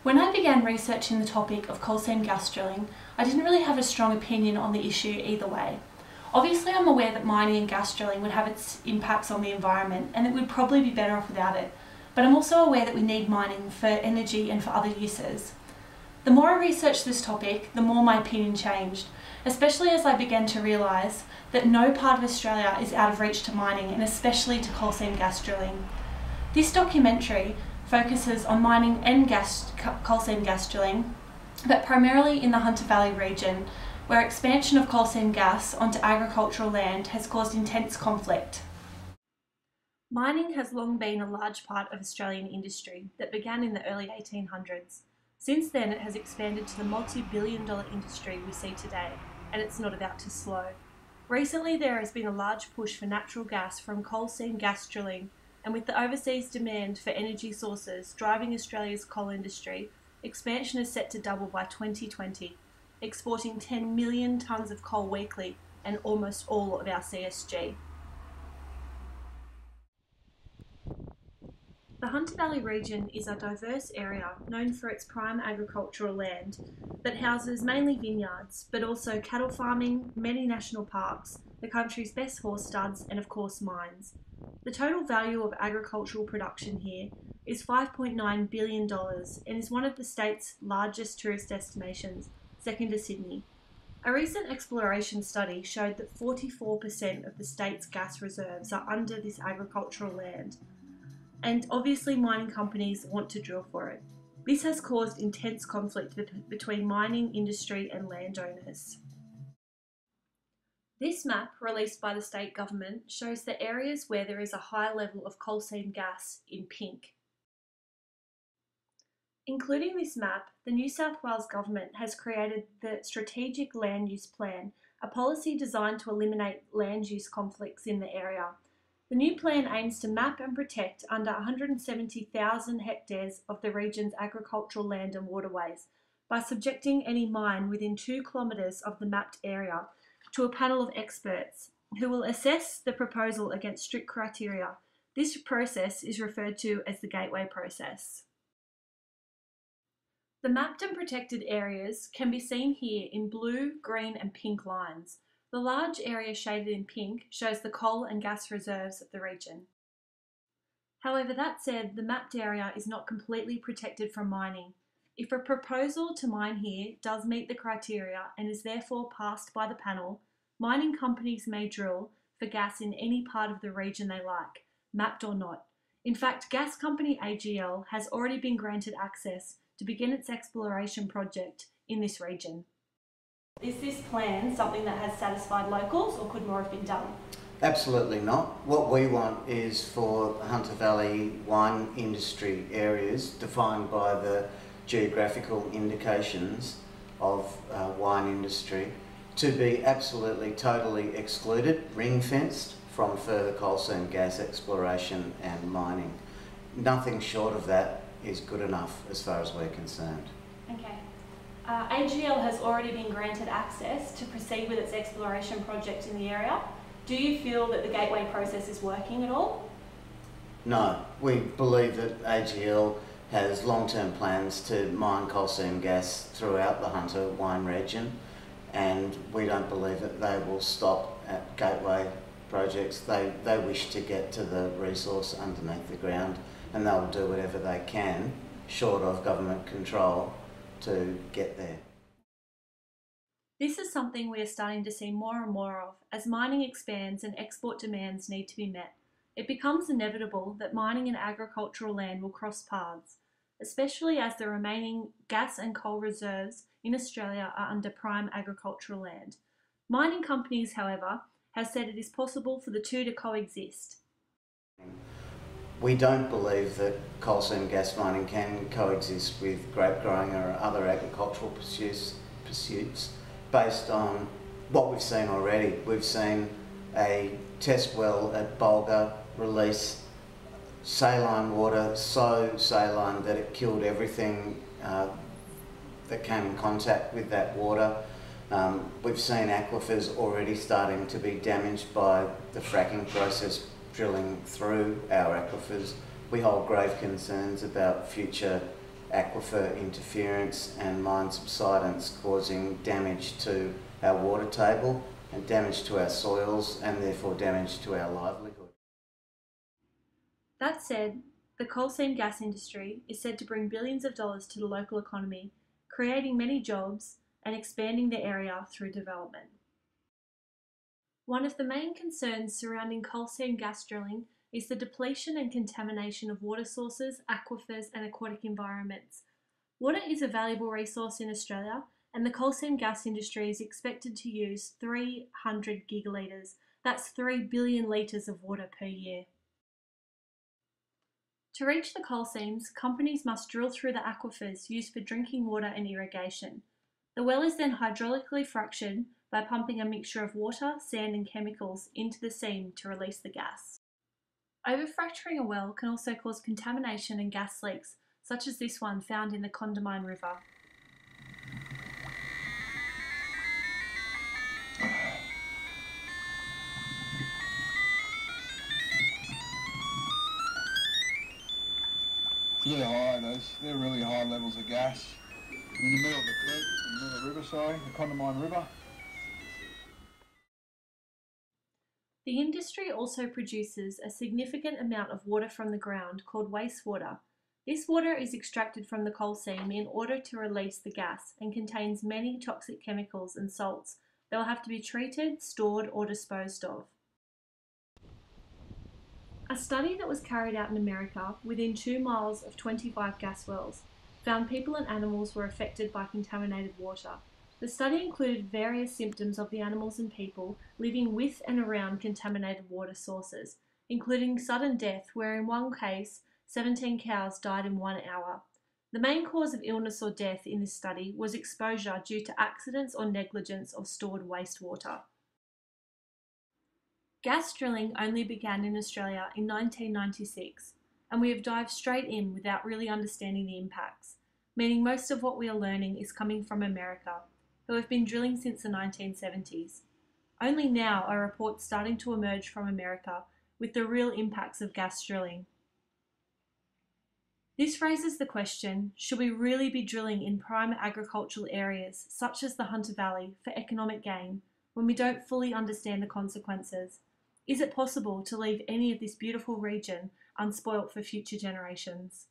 When I began researching the topic of coal seam gas drilling, I didn't really have a strong opinion on the issue either way. Obviously, I'm aware that mining and gas drilling would have its impacts on the environment and that we'd probably be better off without it, but I'm also aware that we need mining for energy and for other uses. The more I researched this topic, the more my opinion changed, especially as I began to realise that no part of Australia is out of reach to mining and especially to coal seam gas drilling. This documentary focuses on mining and coal seam gas drilling, but primarily in the Hunter Valley region, where expansion of coal seam gas onto agricultural land has caused intense conflict. Mining has long been a large part of Australian industry that began in the early 1800s. Since then, it has expanded to the multi-billion-dollar industry we see today, and it's not about to slow. Recently, there has been a large push for natural gas from coal seam gas drilling, and with the overseas demand for energy sources driving Australia's coal industry, expansion is set to double by 2020, exporting 10 million tonnes of coal weekly and almost all of our CSG. The Hunter Valley region is a diverse area known for its prime agricultural land that houses mainly vineyards, but also cattle farming, many national parks, the country's best horse studs, and of course mines. The total value of agricultural production here is $5.9 billion and is one of the state's largest tourist destinations, second to Sydney. A recent exploration study showed that 44% of the state's gas reserves are under this agricultural land, and obviously mining companies want to drill for it. This has caused intense conflict between mining industry and landowners. This map, released by the state government, shows the areas where there is a high level of coal seam gas in pink. Including this map, the New South Wales government has created the Strategic Land Use Plan, a policy designed to eliminate land use conflicts in the area. The new plan aims to map and protect under 170,000 hectares of the region's agricultural land and waterways by subjecting any mine within 2 kilometres of the mapped area to a panel of experts who will assess the proposal against strict criteria. This process is referred to as the Gateway Process. The mapped and protected areas can be seen here in blue, green and pink lines. The large area shaded in pink shows the coal and gas reserves of the region. However, that said, the mapped area is not completely protected from mining. If a proposal to mine here does meet the criteria and is therefore passed by the panel, mining companies may drill for gas in any part of the region they like, mapped or not. In fact, gas company AGL has already been granted access to begin its exploration project in this region. Is this plan something that has satisfied locals, or could more have been done? Absolutely not. What we want is for Hunter Valley wine industry areas defined by the geographical indications of wine industry to be absolutely totally excluded, ring-fenced from further coal seam gas exploration and mining. Nothing short of that is good enough as far as we're concerned. Okay. AGL has already been granted access to proceed with its exploration project in the area. Do you feel that the Gateway Process is working at all? No, we believe that AGL has long-term plans to mine coal seam gas throughout the Hunter wine region, and we don't believe that they will stop at Gateway projects. They wish to get to the resource underneath the ground, and they'll do whatever they can, short of government control, to get there. This is something we are starting to see more and more of as mining expands and export demands need to be met. It becomes inevitable that mining and agricultural land will cross paths, especially as the remaining gas and coal reserves in Australia are under prime agricultural land. Mining companies, however, have said it is possible for the two to coexist. We don't believe that coal seam gas mining can coexist with grape growing or other agricultural pursuits based on what we've seen already. We've seen a test well at Bulga release saline water, so saline that it killed everything that came in contact with that water. We've seen aquifers already starting to be damaged by the fracking process drilling through our aquifers. We hold grave concerns about future aquifer interference and mine subsidence, causing damage to our water table and damage to our soils and therefore damage to our livelihood. That said, the coal seam gas industry is said to bring billions of dollars to the local economy, creating many jobs and expanding the area through development. One of the main concerns surrounding coal seam gas drilling is the depletion and contamination of water sources, aquifers and aquatic environments. Water is a valuable resource in Australia, and the coal seam gas industry is expected to use 300 gigalitres, that's 3 billion litres of water per year. To reach the coal seams, companies must drill through the aquifers used for drinking water and irrigation. The well is then hydraulically fractured by pumping a mixture of water, sand and chemicals into the seam to release the gas. Overfracturing a well can also cause contamination and gas leaks, such as this one found in the Condamine River. Really high, they're really high levels of gas. In the middle of the creek, in the middle of the river, sorry, the Condamine River. The industry also produces a significant amount of water from the ground called wastewater. This water is extracted from the coal seam in order to release the gas and contains many toxic chemicals and salts that will have to be treated, stored or disposed of. A study that was carried out in America within 2 miles of 25 gas wells found people and animals were affected by contaminated water. The study included various symptoms of the animals and people living with and around contaminated water sources, including sudden death, where in one case 17 cows died in 1 hour. The main cause of illness or death in this study was exposure due to accidents or negligence of stored wastewater. Gas drilling only began in Australia in 1996, and we have dived straight in without really understanding the impacts, meaning most of what we are learning is coming from America, who have been drilling since the 1970s. Only now are reports starting to emerge from America with the real impacts of gas drilling. This raises the question, should we really be drilling in prime agricultural areas such as the Hunter Valley for economic gain when we don't fully understand the consequences? Is it possible to leave any of this beautiful region unspoilt for future generations?